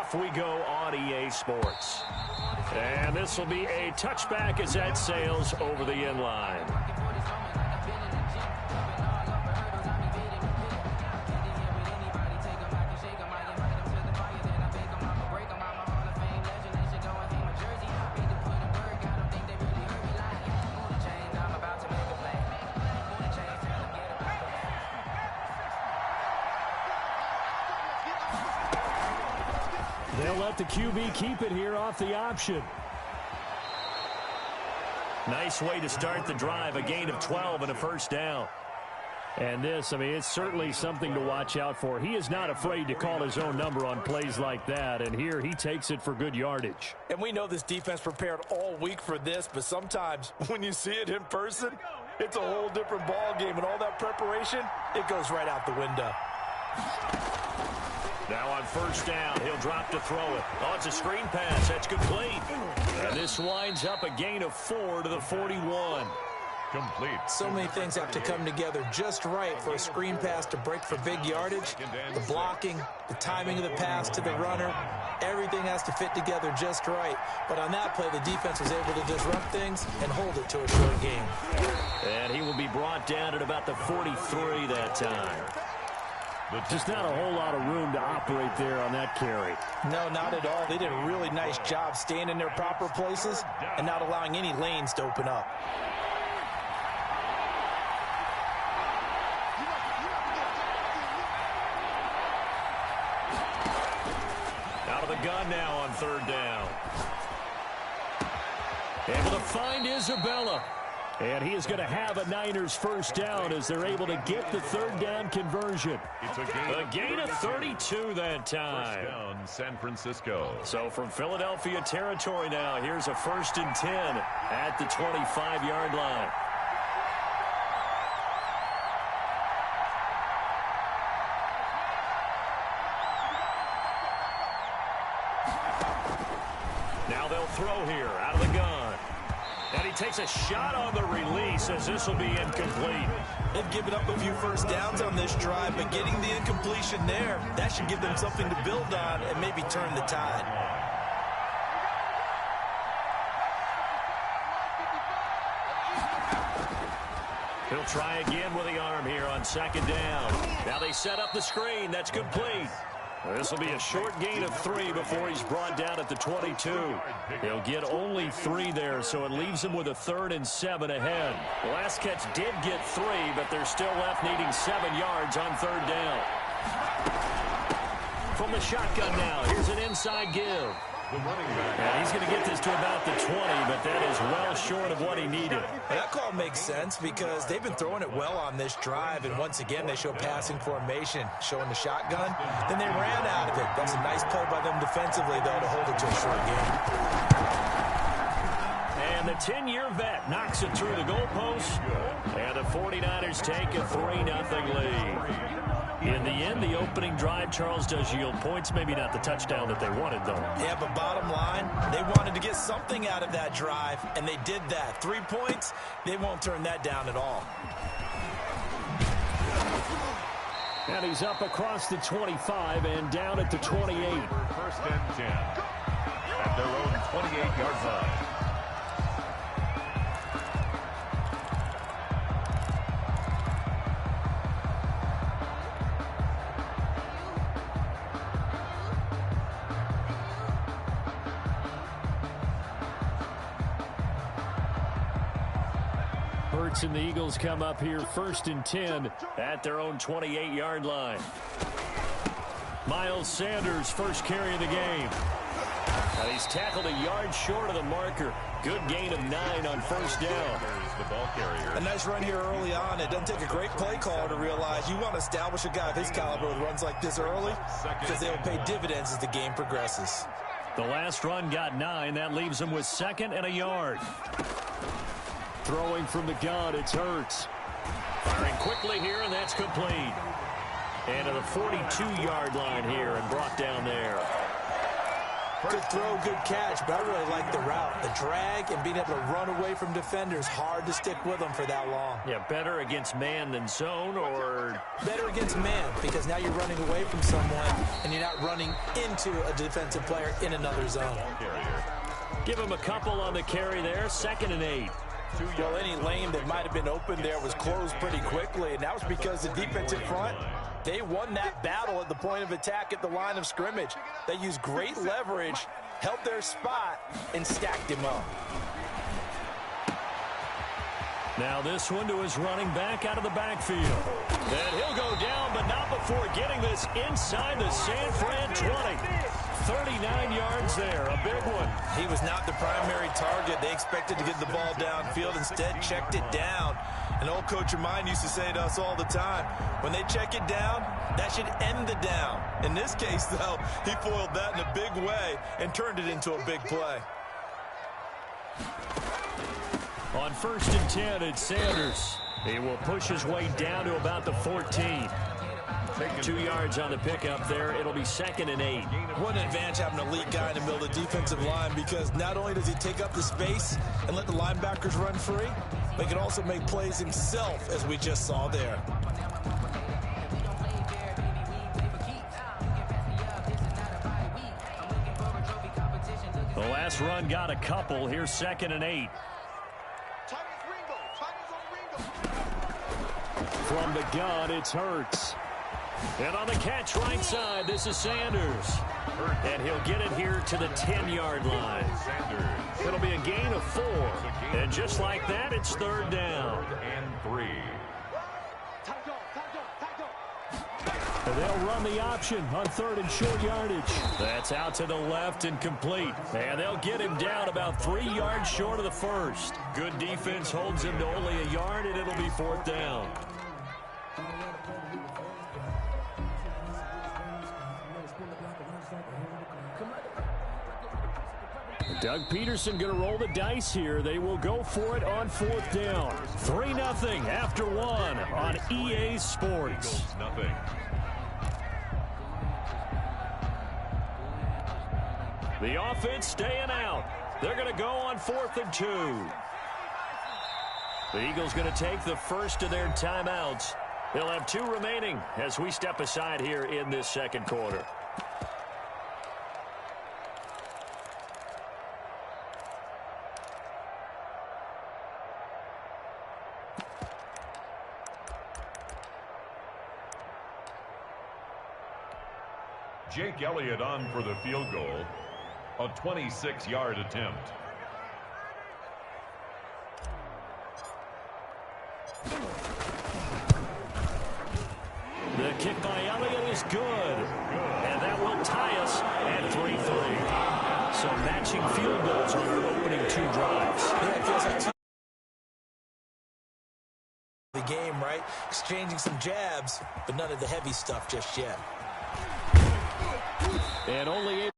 off we go on EA Sports. And this will be a touchback as that sails over the end line. They'll let the QB keep it here off the option. Nice way to start the drive, a gain of 12 and a first down. And this, I mean, it's certainly something to watch out for. He is not afraid to call his own number on plays like that, and here he takes it for good yardage. And we know this defense prepared all week for this, but sometimes when you see it in person, it's a whole different ball game, and all that preparation, it goes right out the window. Now on first down, he'll drop to throw it. Oh, it's a screen pass. That's complete. And this winds up a gain of 4 to the 41. Complete. So many things have to come together just right for a screen pass to break for big yardage. The blocking, the timing of the pass to the runner, everything has to fit together just right. But on that play, the defense was able to disrupt things and hold it to a short game. And he will be brought down at about the 43 that time. Just not a whole lot of room to operate there on that carry. No, not at all. They did a really nice job staying in their proper places and not allowing any lanes to open up. Out of the gun now on third down. Able to find Isabella. And he is going to have a Niners first down as they're able to get the third down conversion. It's a gain of 32 that time. First down, San Francisco. So from Philadelphia territory now, here's a 1st and 10 at the 25-yard line. Now they'll throw here out of the gun. And he takes a shot on the release as this will be incomplete. They've given up a few first downs on this drive, but getting the incompletion there, that should give them something to build on and maybe turn the tide. He'll try again with the arm here on second down. Now they set up the screen. That's complete. This will be a short gain of 3 before he's brought down at the 22. He'll get only 3 there, so it leaves him with a 3rd and 7 ahead. The last catch did get 3, but they're still left needing 7 yards on third down. From the shotgun now, here's an inside give. And he's going to get this to about the 20, but that is well short of what he needed. That call makes sense because they've been throwing it well on this drive, and once again they show passing formation, showing the shotgun. Then they ran out of it. That's a nice play by them defensively, though, to hold it to a short game. And the 10-year vet knocks it through the goalpost, and the 49ers take a 3-0 lead. In the end, the opening drive, Charles, does yield points. Maybe not the touchdown that they wanted, though. Yeah, but bottom line, they wanted to get something out of that drive, and they did that. 3 points, they won't turn that down at all. And he's up across the 25 and down at the 28. 1st and 10 at their own 28-yard line. And the Eagles come up here 1st and 10 at their own 28-yard line. Miles Sanders, first carry of the game. And he's tackled a yard short of the marker. Good gain of 9 on first down. The ball carrier. A nice run here early on. It doesn't take a great play caller to realize you want to establish a guy of his caliber with runs like this early because they'll pay dividends as the game progresses. The last run got 9. That leaves him with 2nd and a yard. Throwing from the gun, it's Hurts. Firing quickly here, and that's complete. And to the 42-yard line here and brought down there. Good throw, good catch, but I really like the route. The drag and being able to run away from defenders, hard to stick with them for that long. Yeah, better against man than zone, or? Better against man, because now you're running away from someone and you're not running into a defensive player in another zone. Give him a couple on the carry there, 2nd and 8. Well, any lane that might have been open there was closed pretty quickly, and that was because the defensive front, they won that battle at the point of attack at the line of scrimmage. They used great leverage, held their spot, and stacked him up. Now this one to his running back out of the backfield. And he'll go down, but not before getting this inside the San Fran 20. 39 yards there, a big one. He was not the primary target. They expected to get the ball downfield, instead checked it down. An old coach of mine used to say to us all the time, when they check it down, that should end the down. In this case, though, he foiled that in a big way and turned it into a big play. On 1st and 10, it's Sanders. He will push his way down to about the 14. 2 yards on the pickup there. It'll be 2nd and 8. What an advantage having an elite guy in the middle of the defensive line, because not only does he take up the space and let the linebackers run free, but he can also make plays himself, as we just saw there. The last run got a couple. Here's 2nd and 8. From the gun, it's Hurts. And on the catch right side, this is Sanders. And he'll get it here to the 10-yard line. It'll be a gain of 4. And just like that, it's 3rd down. And 3. And they'll run the option on 3rd and short yardage. That's out to the left and complete. And they'll get him down about 3 yards short of the first. Good defense holds him to only a yard, and it'll be 4th down. Doug Peterson going to roll the dice here. They will go for it on 4th down. 3-0 after 1 on EA Sports. Nothing. The offense staying out. They're going to go on 4th and 2. The Eagles going to take the first of their timeouts. They'll have 2 remaining as we step aside here in this 2nd quarter. Jake Elliott on for the field goal. A 26-yard attempt. The kick by Elliott is good. And that will tie us at 3-3. So matching field goals on our opening 2 drives. Yeah, it feels like the game, right? Exchanging some jabs, but none of the heavy stuff just yet. And only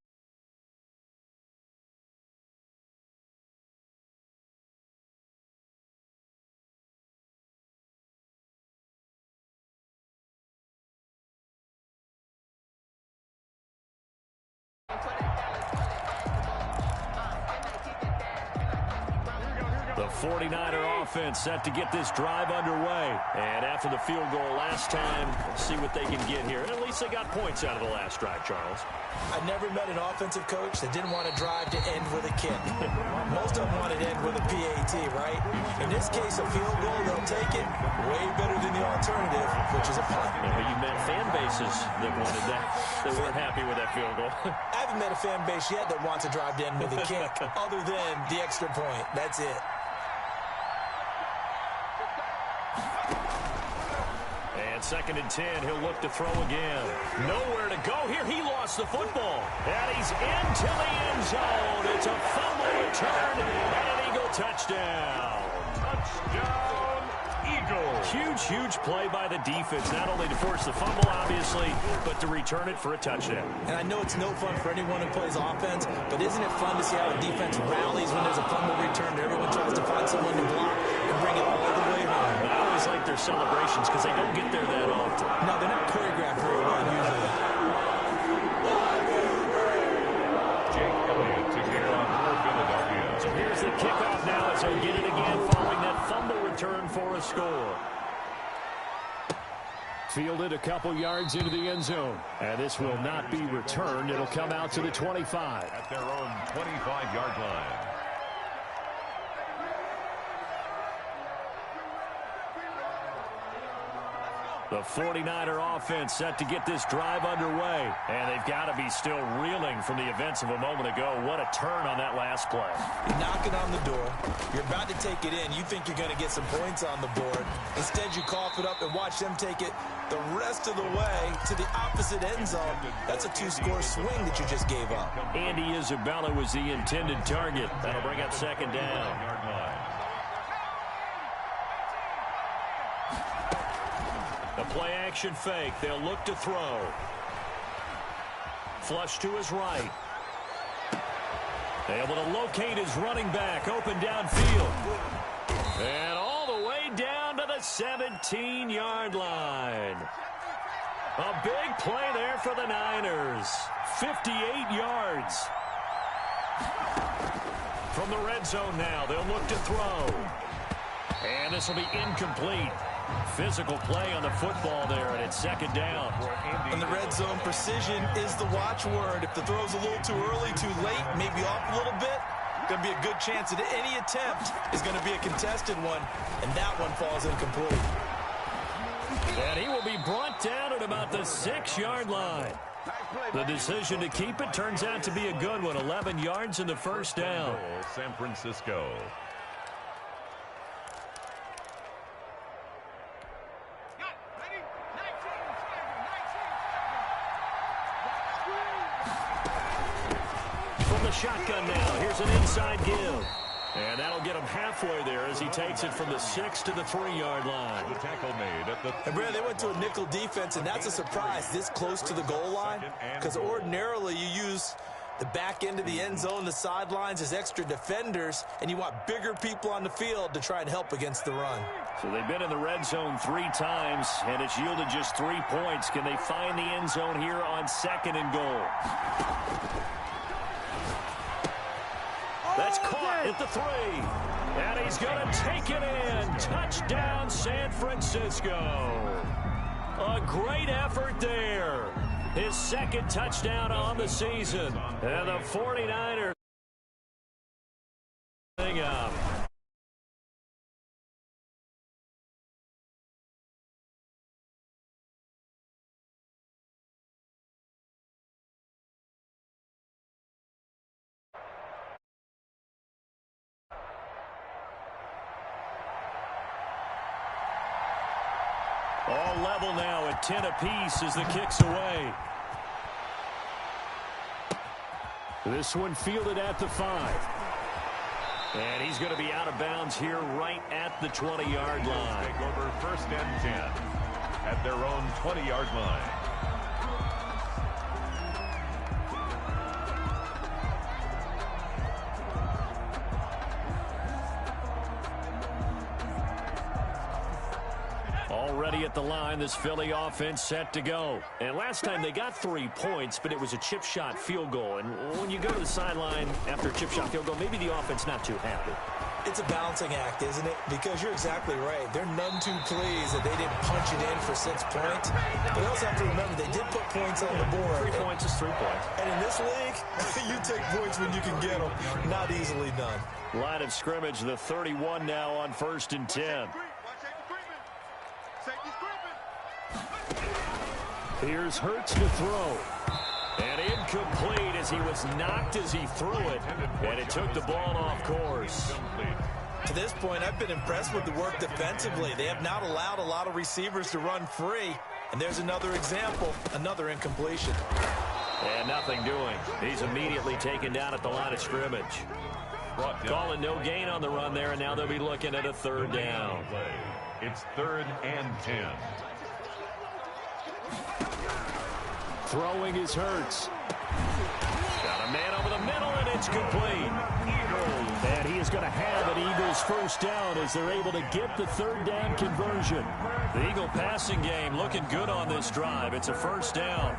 the 49er offense set to get this drive underway. And after the field goal last time, see what they can get here. And at least they got points out of the last drive, Charles. I never met an offensive coach that didn't want to drive to end with a kick. Most of them want to end with a PAT, right? In this case, a field goal, they'll take it way better than the alternative, which is a punt. Yeah, but you met fan bases that wanted that. They weren't happy with that field goal. I haven't met a fan base yet that wants to drive to end with a kick, other than the extra point. That's it. And 2nd and 10, he'll look to throw again. Nowhere to go here. He lost the football. And he's into the end zone. It's a fumble return and an Eagle touchdown. Touchdown, Eagles. Huge play by the defense, not only to force the fumble, obviously, but to return it for a touchdown. And I know it's no fun for anyone who plays offense, but isn't it fun to see how a defense rallies when there's a fumble return and everyone tries to find someone to block and bring it all the way home? I always like their celebrations because they don't get there that often. No, they're not choreographed very well usually. Jake the score. Fielded a couple yards into the end zone. And this will not be returned. It'll come out to the 25. At their own 25-yard line. The 49er offense set to get this drive underway. And they've got to be still reeling from the events of a moment ago. What a turn on that last play. You're knocking on the door. You're about to take it in. You think you're going to get some points on the board. Instead, you cough it up and watch them take it the rest of the way to the opposite end zone. That's a two-score swing that you just gave up. Andy Isabella was the intended target. That'll bring up second down. The play-action fake. They'll look to throw. Flush to his right. Able to locate his running back. Open downfield. And all the way down to the 17-yard line. A big play there for the Niners. 58 yards. From the red zone now, they'll look to throw. And this will be incomplete. Physical play on the football there, and it's second down. In the red zone, precision is the watchword. If the throw's a little too early, too late, maybe off a little bit, going to be a good chance that any attempt is going to be a contested one, and that one falls incomplete. And he will be brought down at about the 6-yard line. The decision to keep it turns out to be a good one. 11 yards in the first down. San Francisco. Shotgun now. Here's an inside give. And that'll get him halfway there as he takes it from the 6 to the 3-yard line. The tackle made at the... And Brad, they went to a nickel defense, and that's a surprise this close to the goal line. Because ordinarily you use the back end of the end zone, the sidelines as extra defenders, and you want bigger people on the field to try and help against the run. So they've been in the red zone 3 times, and it's yielded just 3 points. Can they find the end zone here on 2nd and goal? That's caught at the 3. And he's going to take it in. Touchdown, San Francisco. A great effort there. His 2nd touchdown on the season. And the 49ers thing up. All level now at 10 apiece as the kick's away. This one fielded at the 5. And he's going to be out of bounds here right at the 20-yard line. Take over 1st and 10 at their own 20-yard line. Already at the line, this Philly offense set to go. And last time they got 3 points, but it was a chip shot field goal. And when you go to the sideline after a chip shot field goal, maybe the offense not too happy. It's a balancing act, isn't it? Because you're exactly right. They're none too pleased that they didn't punch it in for 6 points. But you also have to remember they did put points on the board. 3 points is 3 points. And in this league, you take points when you can get them. Not easily done. Line of scrimmage, the 31 now on 1st and 10. Here's Hurts to throw. And incomplete as he was knocked as he threw it. And it took the ball off course. To this point, I've been impressed with the work defensively. They have not allowed a lot of receivers to run free. And there's another example, another incompletion. And nothing doing. He's immediately taken down at the line of scrimmage. Calling no gain on the run there, and now they'll be looking at a 3rd down. It's 3rd and 10. Throwing is Hurts. Got a man over the middle, and it's complete. And he is going to have an Eagles 1st down as they're able to get the 3rd down conversion. The Eagle passing game looking good on this drive. It's a 1st down.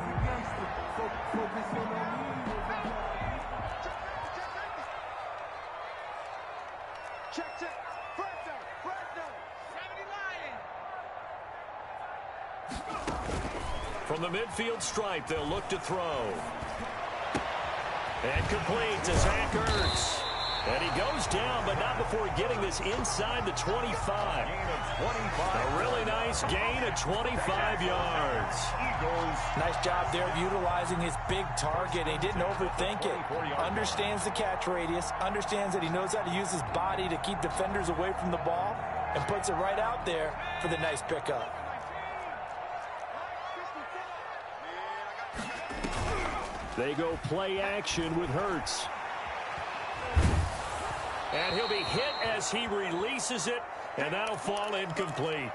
From the midfield stripe, they'll look to throw. And complete to Zach Ertz. And he goes down, but not before getting this inside the 25. A really nice gain of 25 yards. Nice job there of utilizing his big target. He didn't overthink it. Understands the catch radius. Understands that he knows how to use his body to keep defenders away from the ball. And puts it right out there for the nice pickup. They go play action with Hurts. And he'll be hit as he releases it, and that'll fall incomplete.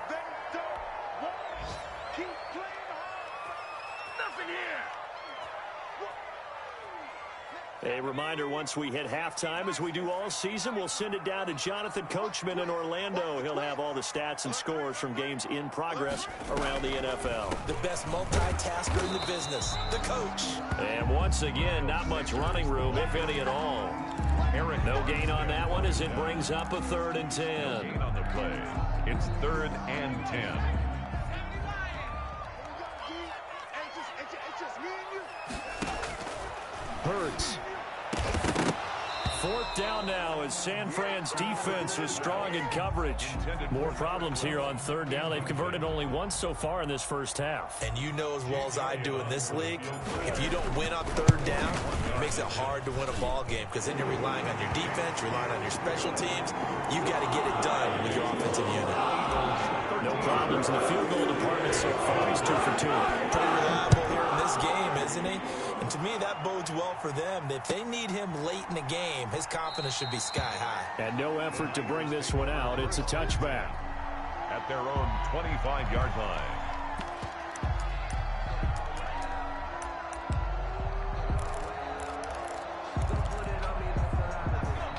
A reminder, once we hit halftime, as we do all season, we'll send it down to Jonathan Coachman in Orlando. He'll have all the stats and scores from games in progress around the NFL. The best multitasker in the business, the coach. And once again, not much running room, if any at all. No gain on that one as it brings up a 3rd and 10. No gain on the play. It's 3rd and 10. Hurts. 4th down now as San Fran's defense was strong in coverage. More problems here on 3rd down. They've converted only once so far in this first half. And you know as well as I do in this league, if you don't win on 3rd down, it makes it hard to win a ball game because then you're relying on your defense, relying on your special teams. You've got to get it done with your offensive unit. No problems in the field goal department so far. He's 2 for 2. Pretty reliable here in this game, isn't he? And to me, that bodes well for them. If they need him late in the game, his confidence should be sky high. And no effort to bring this one out. It's a touchback. At their own 25-yard line.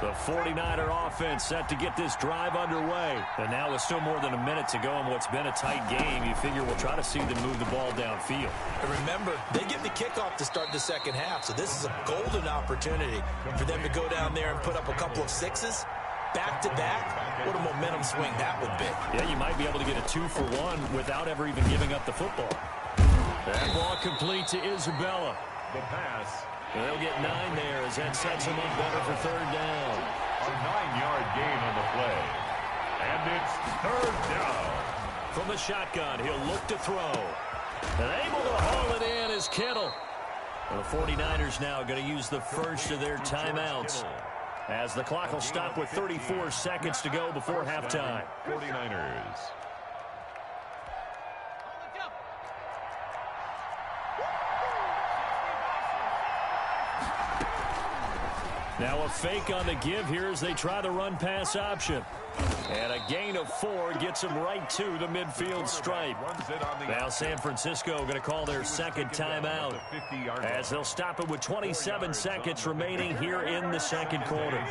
The 49er offense set to get this drive underway. And now with still more than a minute to go in what's been a tight game, you figure we'll try to see them move the ball downfield. And remember, they get the kickoff to start the second half, so this is a golden opportunity for them to go down there and put up a couple of sixes. Back-to-back, what a momentum swing that would be. Yeah, you might be able to get a 2-for-1 without ever even giving up the football. That ball complete to Isabella. The pass. They'll get 9 there as that sets them up better for 3rd down. A 9-yard gain on the play. And it's 3rd down. From the shotgun, he'll look to throw. And able to haul it in is Kittle. The 49ers now going to use the first of their timeouts, as the clock will stop with 34 seconds to go before halftime. 49ers. Now a fake on the give here as they try the run-pass option. And a gain of 4 gets them right to the midfield stripe. Now San Francisco going to call their second timeout, as they'll stop it with 27 seconds remaining here in the second quarter.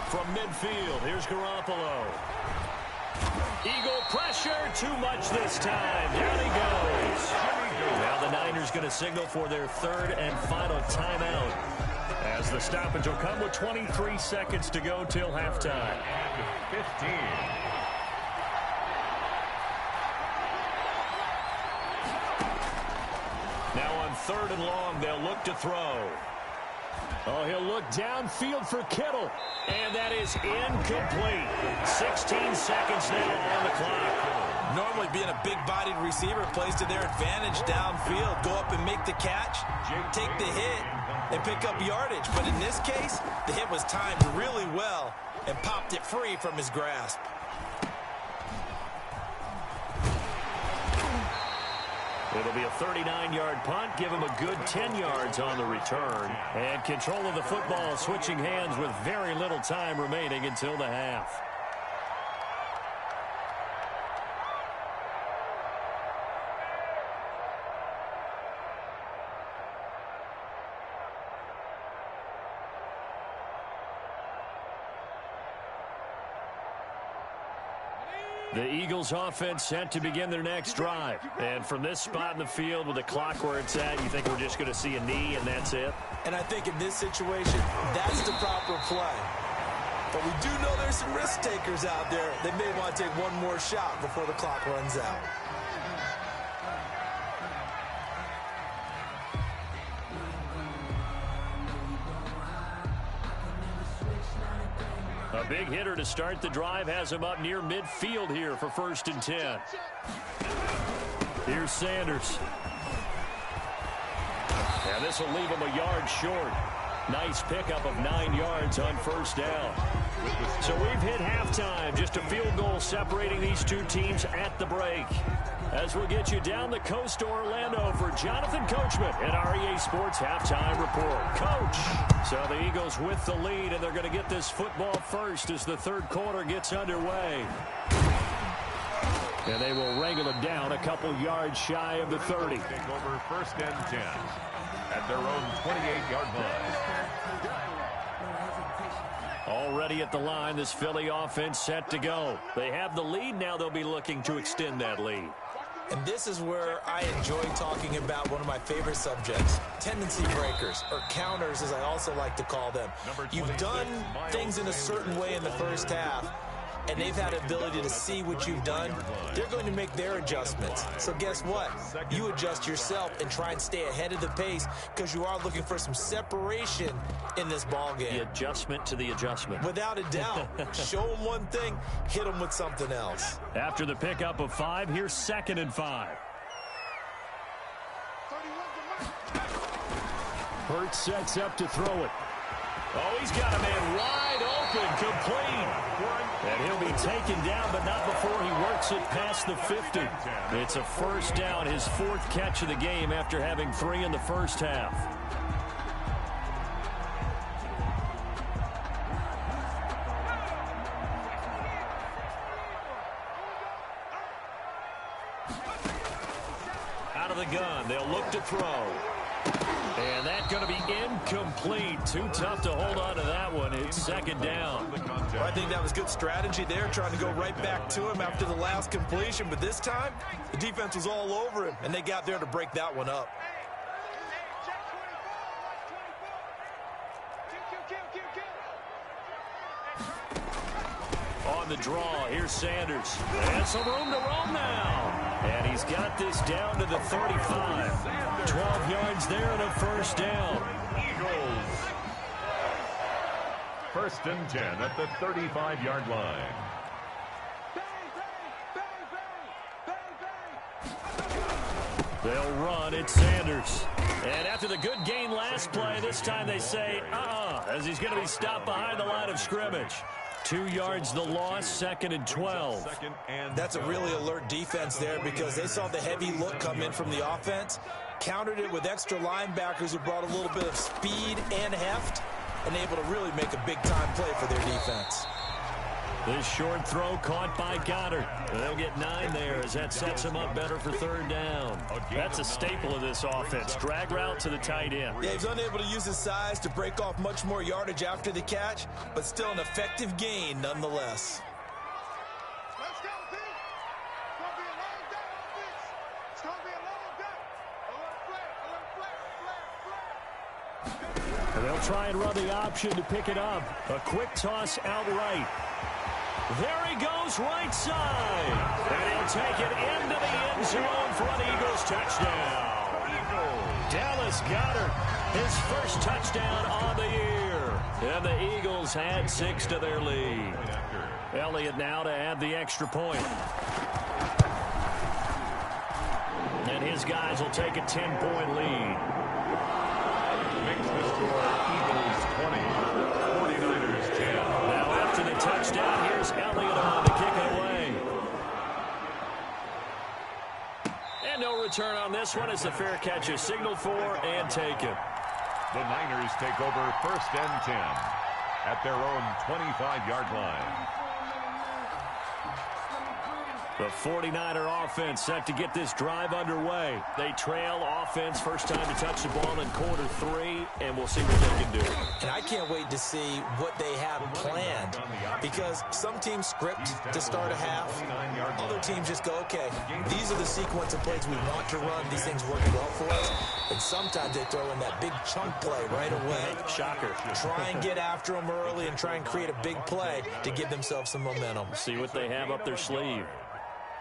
From midfield, here's Garoppolo. Eagle pressure, too much this time. Down he goes. Now the Niners going to signal for their 3rd and final timeout, as the stoppage will come with 23 seconds to go till halftime. 15. Now on 3rd and long, they'll look to throw. Oh, he'll look downfield for Kittle. And that is incomplete. 16 seconds now on the clock. Normally being a big-bodied receiver plays to their advantage downfield. Go up and make the catch, take the hit, and pick up yardage. But in this case, the hit was timed really well and popped it free from his grasp. It'll be a 39-yard punt. Give him a good 10 yards on the return. And control of the football switching hands with very little time remaining until the half. The Eagles offense set to begin their next drive. And from this spot in the field with the clock where it's at, you think we're just going to see a knee and that's it? And I think in this situation, that's the proper play. But we do know there's some risk takers out there. They may want to take one more shot before the clock runs out. A big hitter to start the drive has him up near midfield here for 1st and 10. Here's Sanders. And this will leave him a yard short. Nice pickup of 9 yards on 1st down. So we've hit halftime. Just a field goal separating these two teams at the break. As we'll get you down the coast to Orlando for Jonathan Coachman at our EA Sports Halftime Report. Coach! So the Eagles with the lead, and they're going to get this football first as the 3rd quarter gets underway. And they will wrangle it down a couple yards shy of the 30. Take over 1st and 10 at their own 28-yard line. Already at the line, this Philly offense set to go. They have the lead. Now they'll be looking to extend that lead. And this is where I enjoy talking about one of my favorite subjects, tendency breakers, or counters as I also like to call them. You've done things in a certain way in the first half, and they've had the ability to see what you've done. They're going to make their adjustments. So guess what? You adjust yourself and try and stay ahead of the pace because you are looking for some separation in this ball game. The adjustment to the adjustment. Without a doubt. Show them one thing, hit them with something else. After the pickup of 5, here's 2nd and 5. Hurts sets up to throw it. Oh, he's got a man wide open, complete. And he'll be taken down, but not before he works it past the 50. It's a 1st down, his 4th catch of the game after having 3 in the first half. Out of the gun, they'll look to throw. And that's going to be incomplete. Too tough to hold on to that one. It's 2nd down. Well, I think that was good strategy there, trying to go right back to him after the last completion. But this time, the defense was all over him, and they got there to break that one up. On the draw, here's Sanders. And some room to roam now. And he's got this down to the 35. 12 yards there and a 1st down. Eagles. 1st and 10 at the 35-yard line. They'll run. It's Sanders. And after the good gain last play, this time they say, as he's going to be stopped behind the line of scrimmage. 2 yards the loss, 2nd and 12. That's a really alert defense there because they saw the heavy look come in from the offense, countered it with extra linebackers who brought a little bit of speed and heft, and able to really make a big-time play for their defense. This short throw caught by Goddard. They'll get 9 there as that sets him up better for 3rd down. That's a staple of this offense. Drag route to the tight end. Yeah, he's unable to use his size to break off much more yardage after the catch, but still an effective gain nonetheless. Let's go, Pete. It's going to be a long day on this. It's going to be a long day. A little flare. And they'll try and run the option to pick it up. A quick toss out right. There he goes right side. And he'll take it into the end zone for an Eagles touchdown. Dallas Goedert, his 1st touchdown on the year. And the Eagles had 6 to their lead. Elliott now to add the extra point. And his guys will take a 10-point lead. Makes the score Eagles 20, 49ers 10. Now after the touchdown, here's Elliott on to kick it away. And no return on this one as the fair catch is signaled for and taken. The Niners take over 1st and 10 at their own 25-yard line. The 49er offense set to get this drive underway. They trail offense, first time to touch the ball in quarter 3, and we'll see what they can do. And I can't wait to see what they have planned, because some teams script to start a half. Other teams just go, okay, these are the sequence of plays we want to run. These things work well for us. And sometimes they throw in that big chunk play right away. Shocker. Try and get after them early and try and create a big play to give themselves some momentum. See what they have up their sleeve.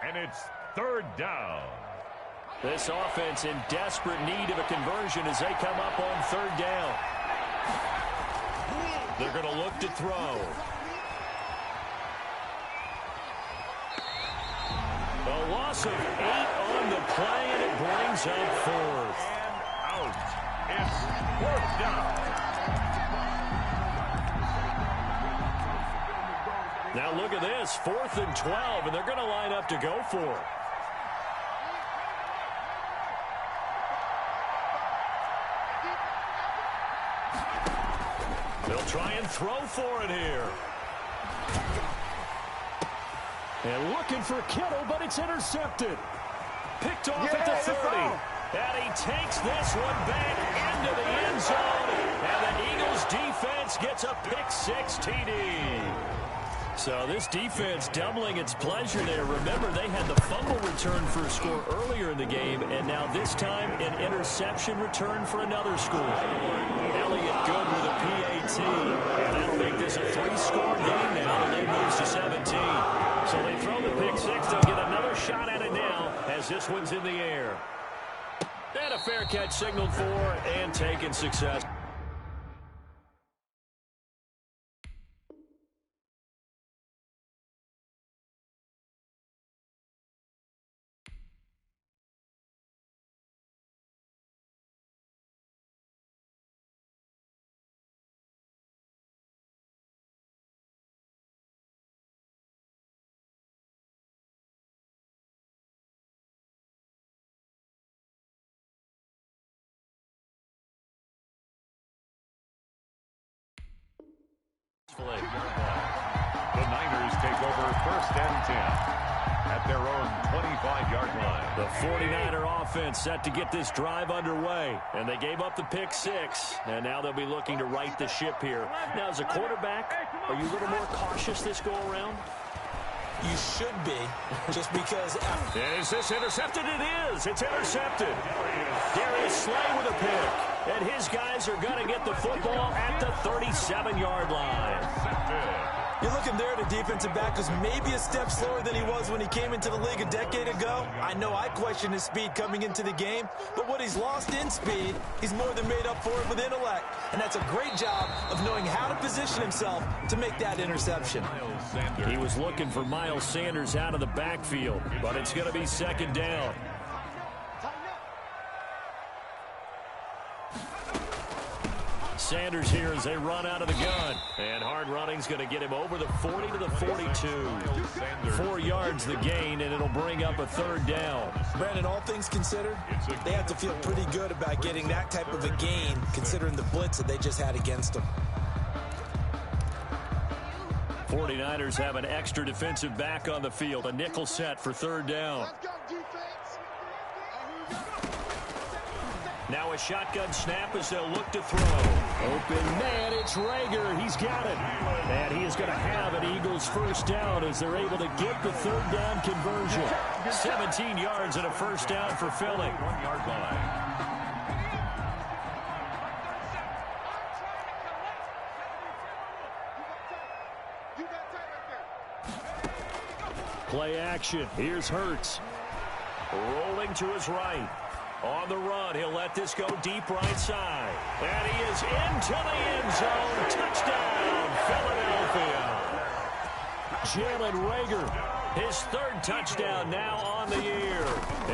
And it's third down. This offense in desperate need of a conversion as they come up on third down. They're going to look to throw. A loss of 8 on the play, and it brings up fourth. And out. It's fourth down. Now look at this, 4th and 12, and they're going to line up to go for it. They'll try and throw for it here. And looking for Kittle, but it's intercepted. Picked off at the 30. And he takes this one back into the end zone. And the Eagles defense gets a pick-6 TD. So this defense doubling its pleasure there. Remember, they had the fumble return for a score earlier in the game, and now this time an interception return for another score. Elliott good with a PAT, and that'll make this a 3-score game now. The lead moves to 17. So they throw the pick-6. They'll get another shot at it now as this one's in the air. And a fair catch signaled for and taken success. The Niners take over 1st and 10 at their own 25-yard line. The 49er offense set to get this drive underway, and they gave up the pick-6, and now they'll be looking to right the ship here. Now, as a quarterback, are you a little more cautious this go-around? You should be, just because... Is this intercepted? It is. It's intercepted. Darius Slay with a pick. And his guys are going to get the football at the 37-yard line. You're looking there at a defensive back who's maybe a step slower than he was when he came into the league a decade ago. I know I questioned his speed coming into the game, but what he's lost in speed, he's more than made up for it with intellect. And that's a great job of knowing how to position himself to make that interception. He was looking for Miles Sanders out of the backfield, but it's going to be 2nd down. Sanders here as they run out of the gun. And hard running's going to get him over the 40 to the 42. 4 yards the gain, and it'll bring up a 3rd down. Brandon, all things considered, they have to feel pretty good about getting that type of a gain, considering the blitz that they just had against them. 49ers have an extra defensive back on the field. A nickel set for 3rd down. Now a shotgun snap as they'll look to throw. Open man, it's Rager. He's got it. And he is going to have an Eagles 1st down as they're able to get the 3rd down conversion. 17 yards and a 1st down for Philly. 1-yard line. Play action. Here's Hurts. Rolling to his right. On the run, he'll let this go deep right side. And he is into the end zone. Touchdown, Philadelphia. Jalen Rager, his 3rd touchdown now on the year.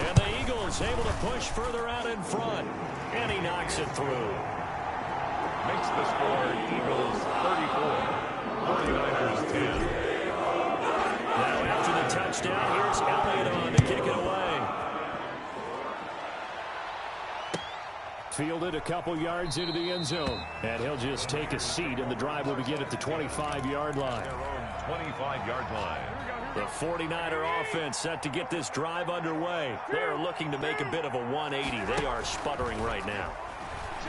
And the Eagles able to push further out in front. And he knocks it through. Makes the score Eagles 34, 49ers 10. Now after the touchdown, here's Elliott on to kick it away. Fielded a couple yards into the end zone. And he'll just take a seat, and the drive will begin at the 25-yard line. Their own 25-yard line. The 49er offense set to get this drive underway. They are looking to make a bit of a 180. They are sputtering right now.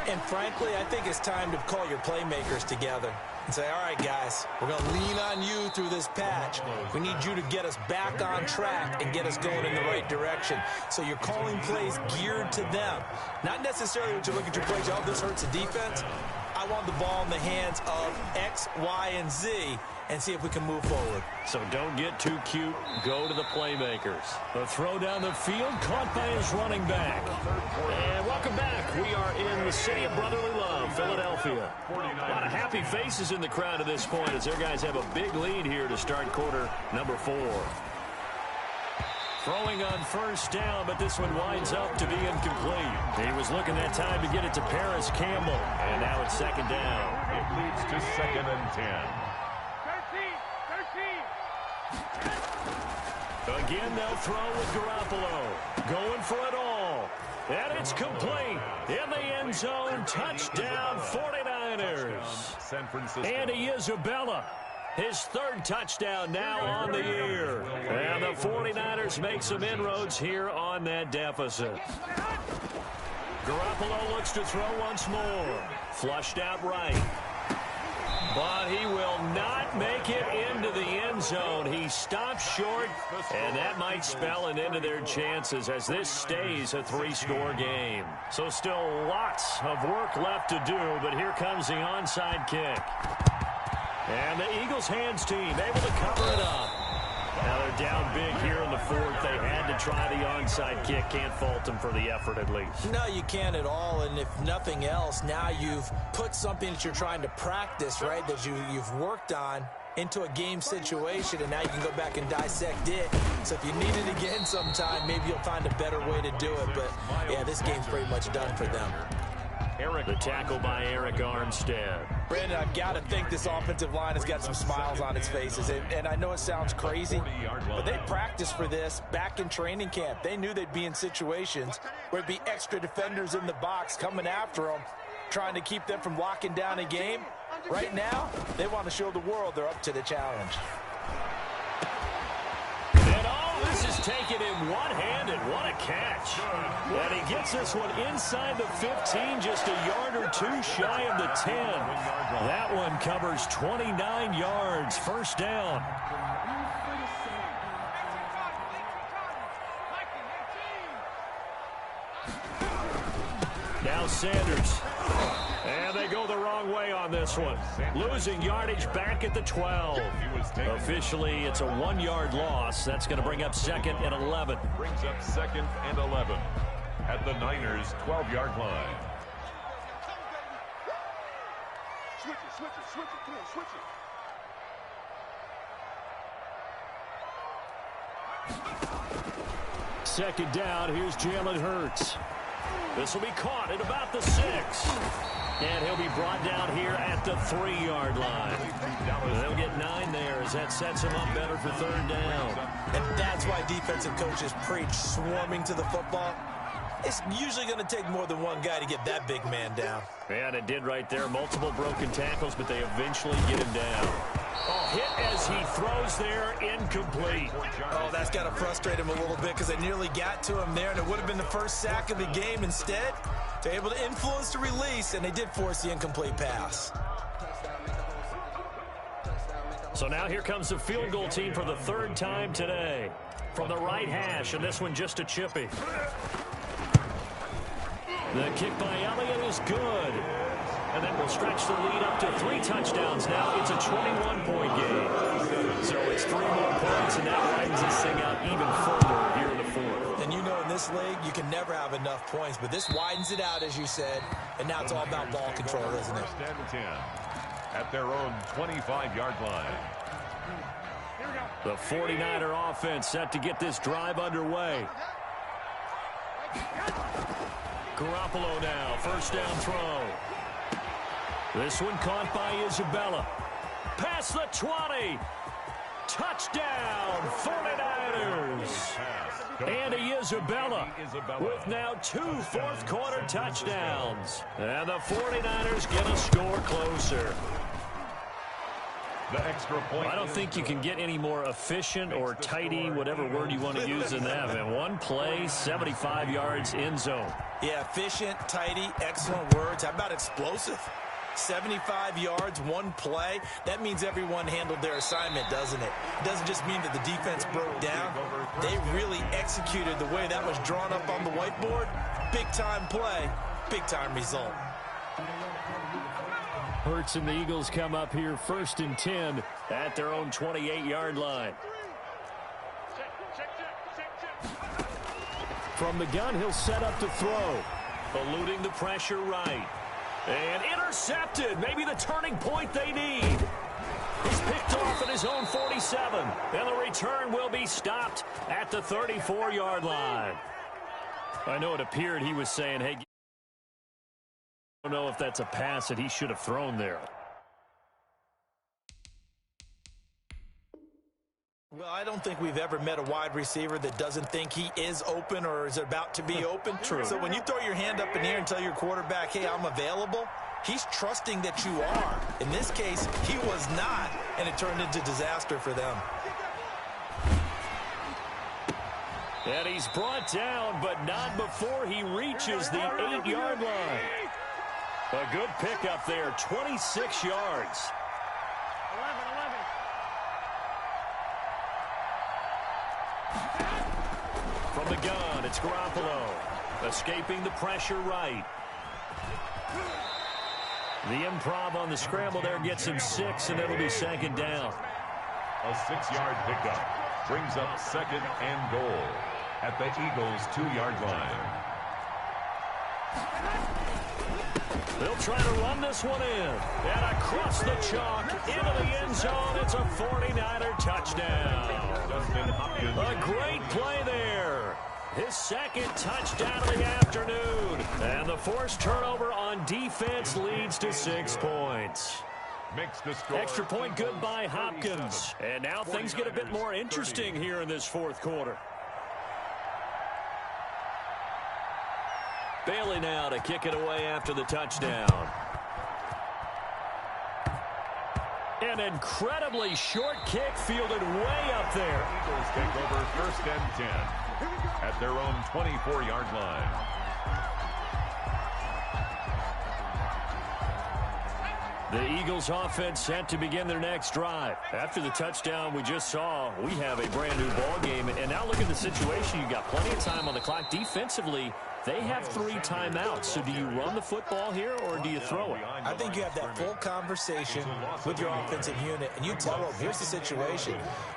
And frankly, I think it's time to call your playmakers together and say, all right, guys, we're going to lean on you through this patch. We need you to get us back on track and get us going in the right direction. So you're calling plays geared to them. Not necessarily what you look at your plays, oh, this hurts the defense. I want the ball in the hands of X, Y, and Z and see if we can move forward. So don't get too cute. Go to the playmakers. The throw down the field caught by his running back. And welcome back. We are in the city of brotherly love, Philadelphia. A lot of happy faces in the crowd at this point as their guys have a big lead here to start quarter number 4. Throwing on first down, but this one winds up to be incomplete. He was looking that time to get it to Paris Campbell. And now it's second down. It leads to 2nd and 10. Again, they'll throw with Garoppolo. Going for it all. And it's complete. In the end zone, touchdown 49ers. San Francisco. Andy Isabella. His 3rd touchdown now on the year. And the 49ers make some inroads here on that deficit. Garoppolo looks to throw once more. Flushed out right. But he will not make it into the end zone. He stops short, and that might spell an end to their chances as this stays a 3-score game. So still lots of work left to do, but here comes the onside kick. And the Eagles hands team able to cover it up. Now they're down big here in the 4th. They had to try the onside kick. Can't fault them for the effort at least. No, you can't at all. And if nothing else, now you've put something that you're trying to practice, right, that you've worked on into a game situation, and now you can go back and dissect it. So if you need it again sometime, maybe you'll find a better way to do it. But, yeah, this game's pretty much done for them. The tackle by Eric Armstead. Brandon, I've got to think this offensive line has got some smiles on its faces. And I know it sounds crazy, but they practiced for this back in training camp. They knew they'd be in situations where it'd be extra defenders in the box coming after them, trying to keep them from locking down a game. Right now, they want to show the world they're up to the challenge. And all this is taken in one-handed. What a catch. And he gets this one inside the 15, just a yard or two shy of the 10. That one covers 29 yards. First down. Now Sanders. And they go the wrong way on this one. Losing yardage back at the 12. Officially, it's a 1-yard loss. That's going to bring up 2nd and 11. Brings up 2nd and 11 at the Niners' 12-yard line. Switch it, come on, switch it. Second down, here's Jalen Hurts. This will be caught at about the 6. And he'll be brought down here at the 3-yard line. They'll get 9 there as that sets him up better for 3rd down. And that's why defensive coaches preach swarming to the football. It's usually going to take more than one guy to get that big man down. And it did right there. Multiple broken tackles, but they eventually get him down. Oh, hit as he throws there, incomplete. Oh, that's got to frustrate him a little bit because they nearly got to him there, and it would have been the first sack of the game. Instead, they're able to influence the release, and they did force the incomplete pass. So now here comes the field goal team for the 3rd time today. From the right hash, and this one just a chippy. The kick by Elliott is good. And that will stretch the lead up to 3 touchdowns. Now it's a 21-point game. So it's 3 more points, and that widens this thing out even further here in the 4th. And you know in this league, you can never have enough points. But this widens it out, as you said. And now it's all about ball control, isn't it? 1st and 10 at their own 25-yard line. The 49er offense set to get this drive underway. Garoppolo now, first down throw. This one caught by Isabella. Past the 20. Touchdown, 49ers. Andy Isabella with now 2 fourth-quarter touchdowns. And the 49ers get a score closer. The extra point. I don't think you can get any more efficient or tidy, whatever word you want to use in that. And one play, 75 yards in zone. Yeah, efficient, tidy, excellent words. How about explosive? 75 yards, one play. That means everyone handled their assignment, doesn't it? It doesn't just mean that the defense broke down. They really executed the way that was drawn up on the whiteboard. Big-time play, big-time result. Hurts and the Eagles come up here 1st and 10 at their own 28-yard line. From the gun, he'll set up to throw. Eluding the pressure right. And intercepted. Maybe the turning point they need. He's picked off at his own 47. And the return will be stopped at the 34-yard line. I know it appeared he was saying, hey, I don't know if that's a pass that he should have thrown there. Well, I don't think we've ever met a wide receiver that doesn't think he is open or is about to be open. True. So when you throw your hand up in the air and tell your quarterback, hey, I'm available, he's trusting that you are. In this case, he was not, and it turned into disaster for them. And he's brought down, but not before he reaches the 8-yard line. A good pickup there, 26 yards. 11. From the gun, it's Garoppolo. Escaping the pressure right. The improv on the scramble there gets him 6, and it'll be 2nd down. A 6-yard pickup brings up 2nd and goal at the Eagles' 2-yard line. They'll try to run this one in. And across the chalk, into the end zone. It's a 49er touchdown. A great play there. His 2nd touchdown of the afternoon. And the forced turnover on defense leads to 6 points. Extra point good by Hopkins. And now things get a bit more interesting here in this 4th quarter. Bailey now to kick it away after the touchdown. An incredibly short kick fielded way up there. Eagles take over 1st and 10 at their own 24-yard line. The Eagles offense set to begin their next drive. After the touchdown we just saw, we have a brand new ball game. And now look at the situation. You've got plenty of time on the clock. Defensively, they have 3 timeouts. So do you run the football here or do you throw it? I think you have that full conversation with your offensive unit, and you tell them, here's the situation.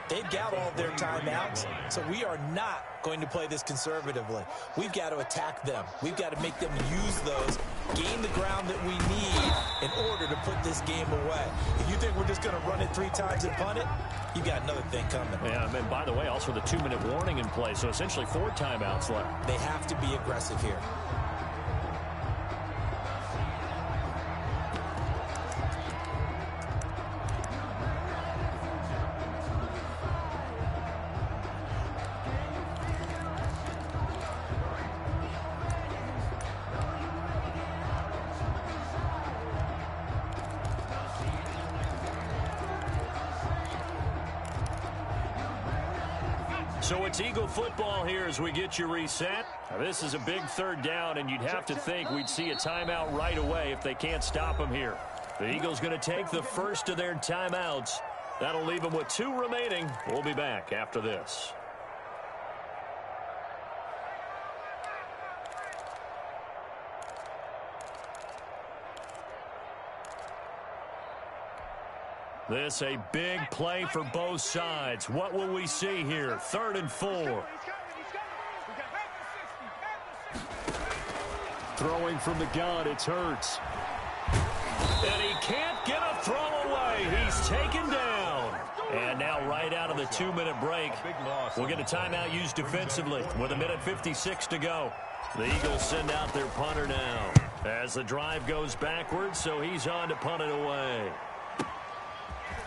They've got all their timeouts, so we are not going to play this conservatively. We've got to attack them. We've got to make them use those, gain the ground that we need in order to put this game away. If you think we're just going to run it 3 times and punt it, you've got another thing coming. Yeah, and by the way, also the 2-minute warning in play, so essentially 4 timeouts left. They have to be aggressive here. So it's Eagle football here as we get you reset. Now, this is a big 3rd down, and you'd have to think we'd see a timeout right away if they can't stop them here. The Eagles going to take the first of their timeouts. That'll leave them with 2 remaining. We'll be back after this. This a big play for both sides. What will we see here? 3rd and 4. Throwing from the gun, it's Hurts. And he can't get a throw away. He's taken down. And now right out of the 2-minute break, we'll get a timeout used defensively with 1:56 to go. The Eagles send out their punter now as the drive goes backwards, so he's on to punt it away.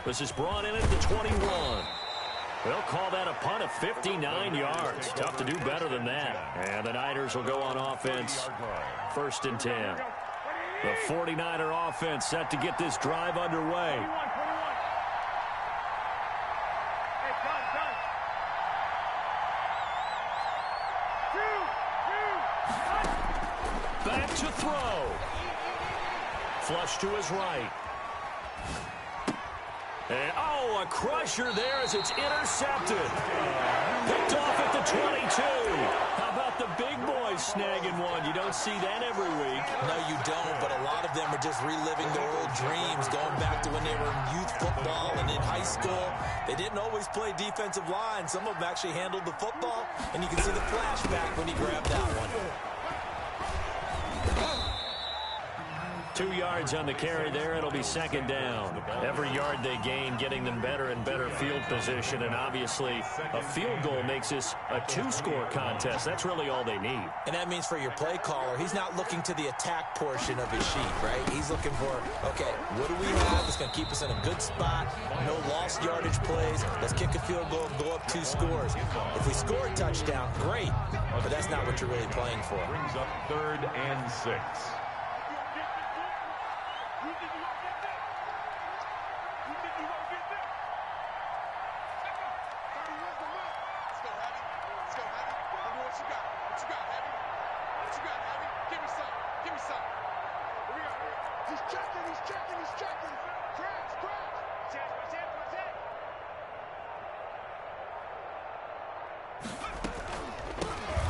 This is brought in at the 21. They'll call that a punt of 59 yards. Tough to do better than that. And the Niners will go on offense. 1st and 10. The 49er offense set to get this drive underway. Back to throw. Flush to his right. And, a crusher there as it's intercepted. Picked off at the 22. How about the big boys snagging one? You don't see that every week. No, you don't, but a lot of them are just reliving their old dreams, going back to when they were in youth football and in high school. They didn't always play defensive line. Some of them actually handled the football, and you can see the flashback when he grabbed that one. 2 yards on the carry there. It'll be second down. Every yard they gain, getting them better and better field position. And obviously, a field goal makes this a 2-score contest. That's really all they need. And that means for your play caller, he's not looking to the attack portion of his sheet, right? He's looking for, okay, what do we have that's going to keep us in a good spot? No lost yardage plays. Let's kick a field goal and go up 2 scores. If we score a touchdown, great. But that's not what you're really playing for. Brings up 3rd and 6.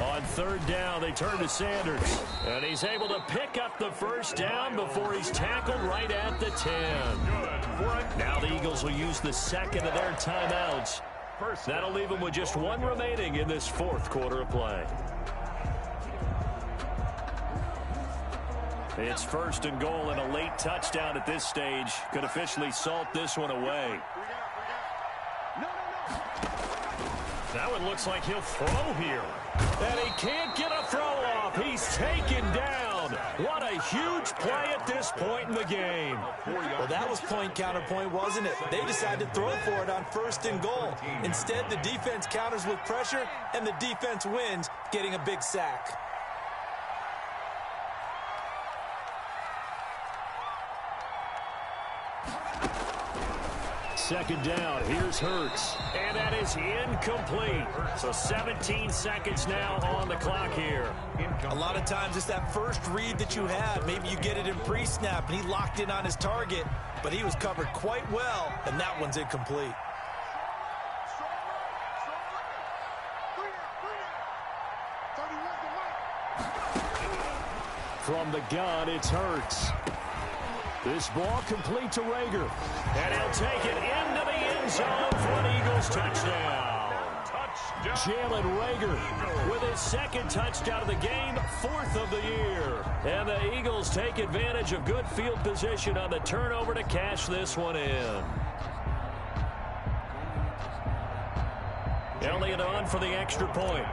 On 3rd down, they turn to Sanders. And he's able to pick up the first down before he's tackled right at the 10. Now the Eagles will use the second of their timeouts. That'll leave them with just 1 remaining in this 4th quarter of play. It's 1st and goal, and a late touchdown at this stage could officially salt this one away. Now it looks like he'll throw here. And he can't get a throw off. He's taken down. What a huge play at this point in the game. Well, that was point counterpoint, wasn't it? They decided to throw for it on 1st and goal. Instead, the defense counters with pressure, and the defense wins, getting a big sack. Second down, here's Hurts. And that is incomplete. So 17 seconds now on the clock here. A lot of times it's that first read that you have. Maybe you get it in pre-snap, and he locked in on his target, but he was covered quite well, and that one's incomplete. From the gun, it's Hurts. This ball complete to Rager. And he'll take it into the end zone for an Eagles touchdown. Jalen Rager with his 2nd touchdown of the game, 4th of the year. And the Eagles take advantage of good field position on the turnover to cash this one in. Elliott on for the extra point.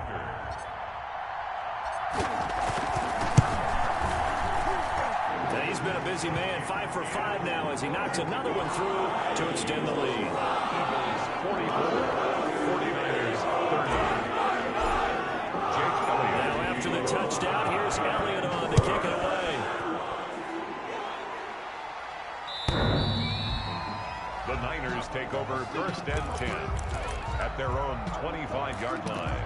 He's been a busy man, 5 for 5 now as he knocks another one through to extend the lead. Eagles 44, 49ers 30. Now after the touchdown, here's Elliott on to kick it away. The Niners take over 1st and 10 at their own 25-yard line.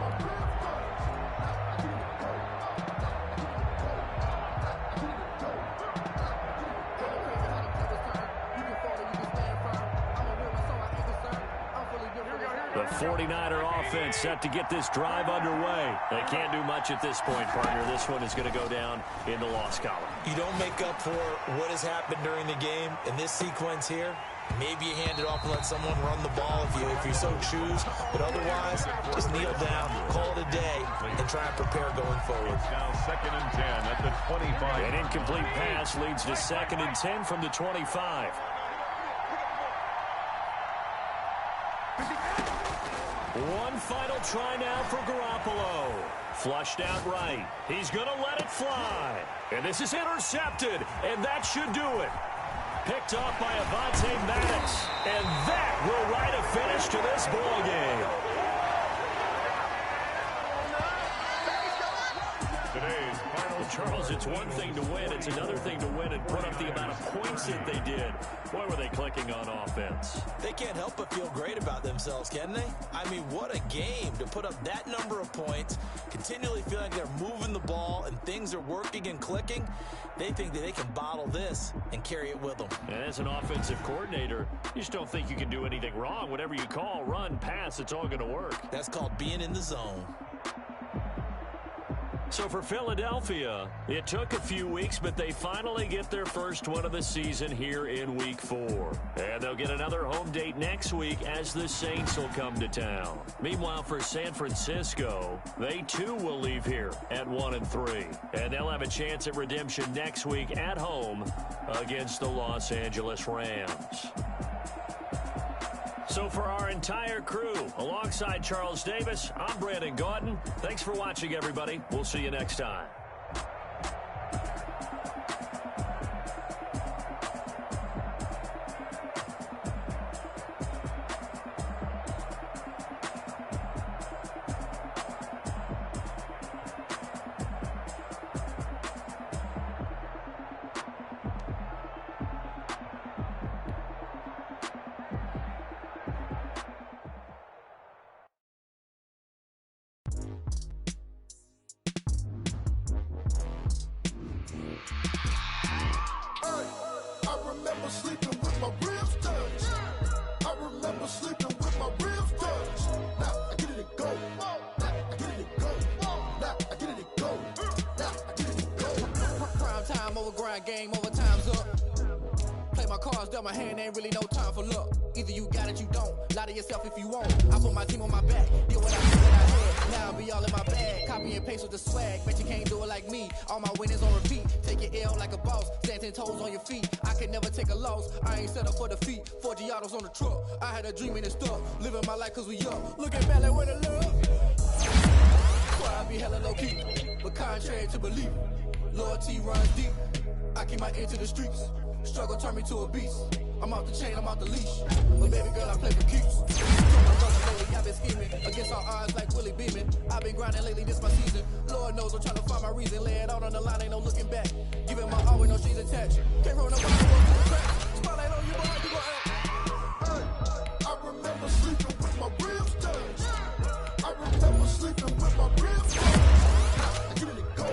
The 49er offense set to get this drive underway. They can't do much at this point, partner. This one is going to go down in the loss column. You don't make up for what has happened during the game. In this sequence here, maybe you hand it off and let someone run the ball if you so choose. But otherwise, just kneel down, call it a day, and try and prepare going forward. Now 2nd and 10 at the 25. An incomplete pass leads to 2nd and 10 from the 25. One final try now for Garoppolo. Flushed out right. He's going to let it fly. And this is intercepted, and that should do it. Picked off by Avonte Maddox. And that will write a finish to this ball game. Today's final. Charles, it's one thing to win. It's another thing to win and put up the amount of points that they did. Boy, were they clicking on offense. They can't help but feel great about themselves, can they? I mean, what a game to put up that number of points, continue continually feel like they're moving the ball and things are working and clicking, they think that they can bottle this and carry it with them. And as an offensive coordinator, you just don't think you can do anything wrong. Whatever you call, run, pass, it's all going to work. That's called being in the zone. So for Philadelphia, it took a few weeks, but they finally get their first win of the season here in Week 4. And they'll get another home date next week as the Saints will come to town. Meanwhile, for San Francisco, they too will leave here at 1-3. And they'll have a chance at redemption next week at home against the Los Angeles Rams. So for our entire crew, alongside Charles Davis, I'm Brandon Gaudin. Thanks for watching, everybody. We'll see you next time. Game over, time's up. Play my cards, dealt my hand, ain't really no time for luck. Either you got it, you don't. Lie to yourself if you won't. I put my team on my back, did what I had. Now I'll be all in my bag. Copy and paste with the swag. Bet you can't do it like me. All my winners on repeat. Take your L like a boss. Stand 10 toes on your feet. I can never take a loss. I ain't set up for defeat. 4 Giottos on the truck. I had a dream and it's stuck. Living my life cause we up. Looking back like where the love. Why I be hella low key. But contrary to belief, loyalty runs deep. I keep my ear to the streets. Struggle turned me to a beast. I'm off the chain, I'm off the leash. But baby girl, I play for keeps. Told my brother lately, I've been scheming against all odds like Willie Beeman. I've been grinding lately, this my season. Lord knows I'm trying to find my reason. Lay it out on the line, ain't no looking back. Giving my all with no strings attached. Came from the bottom, walk to the crack. Spotlight on you, boy, you gon' act. Hey, I remember sleeping with my ribs touched. I remember sleeping with my ribs touched. I get it to go.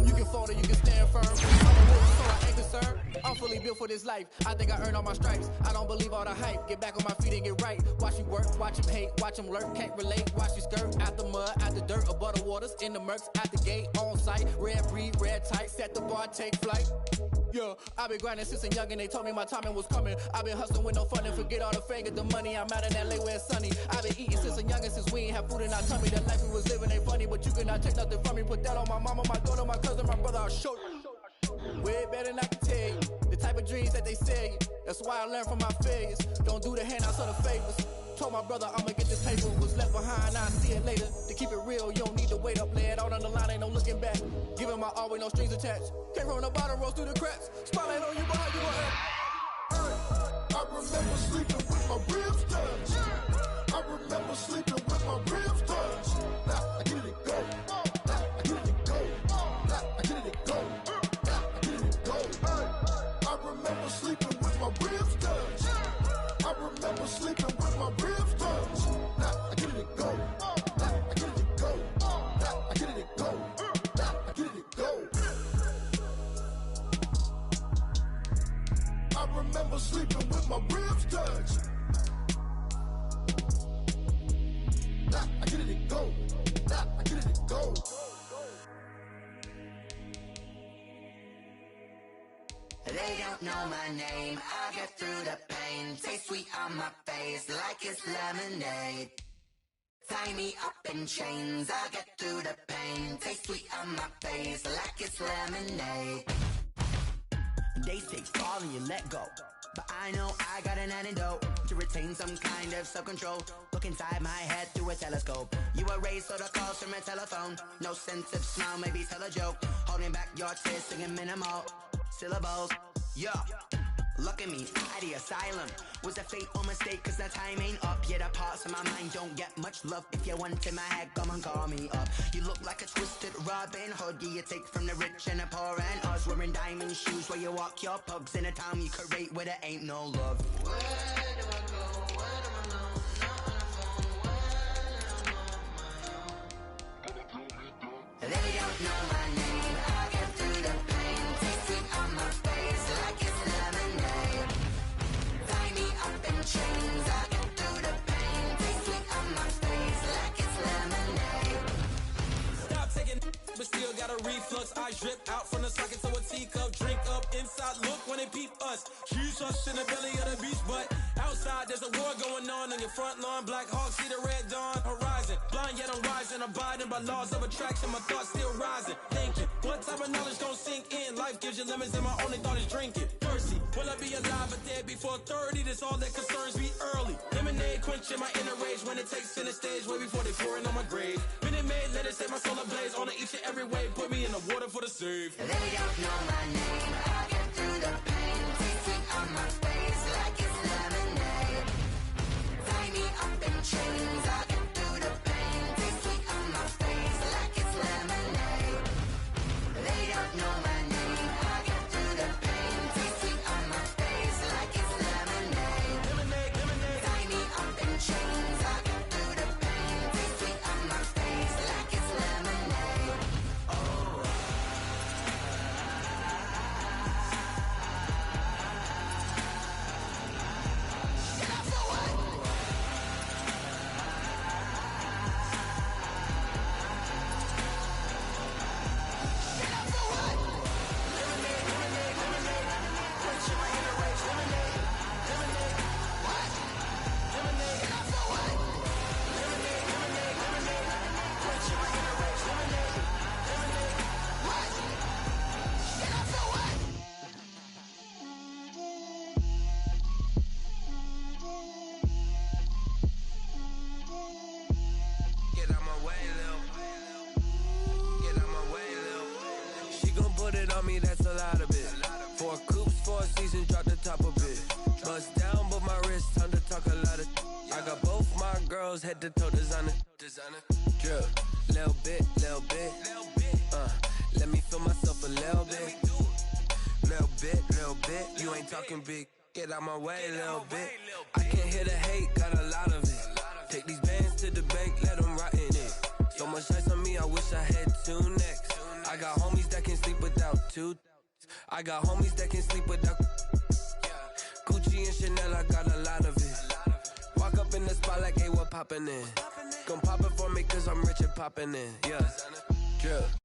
You can fold or you can stand firm. I'm a wolf, so I ain't concerned. I'm fully built for this life. I think I earned all my stripes. I don't believe all the hype. Get back on my feet and get right. Watch you work, watch him hate, watch him lurk. Can't relate, watch you skirt. Out the mud, out the dirt, above the waters, in the murks, out the gate, on site. Red breed, red tight, set the bar, take flight. Yeah, I've been grinding since a young and they told me my timing was coming. I've been hustling with no fun and forget all the fame, get the money. I'm out in LA where it's sunny. I've been eating since a young and since we ain't have food in our tummy. The life we was living ain't funny, but you cannot take nothing from me. Put that on my mama, my daughter, my cousin, my brother, I'll show you. Way better than I can tell you. The type of dreams that they sell you. That's why I learned from my failures. Don't do the handouts or the favors. Told my brother I'ma get this paper. Was left behind, I'll see it later. To keep it real, you don't need to wait up. Lay it out on the line, ain't no looking back. Giving my all with no strings attached. Came from the bottom, rose through the cracks. Spotlight on you, boy, you gon' act. I remember sleeping with my ribs touched. I remember sleeping with my ribs touched. Now I get it to go. Now I get it to go. Now I get it to go. Now I get it to go. I remember sleeping with my ribs touched. I remember sleeping with my ribs touched. Now I get it to go. Now I get it to go. Now I get it to go. Now I get it to go. I remember sleeping with my ribs touched. Now I get it to go. Now I get it to go. They don't know my name, I get through the pain. Taste sweet on my face like it's lemonade. Tie me up in chains, I get through the pain. Taste sweet on my face like it's lemonade. They say fall and you let go, but I know I got an antidote to retain some kind of self-control. Look inside my head through a telescope. You erase all the calls from a telephone. No sense of smile, maybe tell a joke. Holding back your tears, singing minimal syllables. Yeah, look at me, at the asylum. Was a fate or mistake, cause the time ain't up. Yeah, the parts of my mind don't get much love. If you want in my head, come and call me up. You look like a twisted Robin Hood. Yeah, you take from the rich and the poor and us. Wearing diamond shoes where you walk your pugs in a town you create where there ain't no love. Where do I go? Where bush in the belly of the beach, but outside there's a war going on your front lawn. Black Hawk, see the red dawn horizon. Blind yet I'm rising, abiding by laws of attraction. My thoughts still rising, thinking what type of knowledge gon' sink in? Life gives you lemons and my only thought is drinking. Thirsty, will I be alive or dead before 30? That's all that concerns me early. Lemonade quenching my inner rage when it takes center stage way before they pour it on my grave. Minute Maid, let it set my soul ablaze on each and every way. Put me in the water for the save. They don't know my name. I'll get through the pain. Taste sweet on my face like it's lemonade. Tie me up in chains. I'll get through the pain. Taste sweet on my face like it's lemonade. They don't know my name. I'll get through the pain. Taste sweet on my face like it's lemonade. Lemonade, lemonade. Tie me up in chains. I'll get through the pain. Taste sweet on my face like it's lemonade. Get out my way, Lil. Get out my way, Lil. She gon' put it on me, that's a lot of it. 4 coops, 4 seasons, drop the top a bit. Bust down, but my wrist, time to talk a lot of. I got both my girls, head to toe designer. Drip, little bit, little bit. Let me feel myself a little bit. Little bit, you ain't talking big. Get out my way, little bit. I can't hear the hate, got a lot of it. Take these bands to the bank, let them rot in it. So much ice on me, I wish I had 2 necks. I got homies that can sleep without 2. I got homies that can sleep without Gucci and Chanel, I got a lot of it. Walk up in the spot like, hey, what poppin' in? Gon' pop it for me cause I'm rich and poppin' in, yeah. Drip.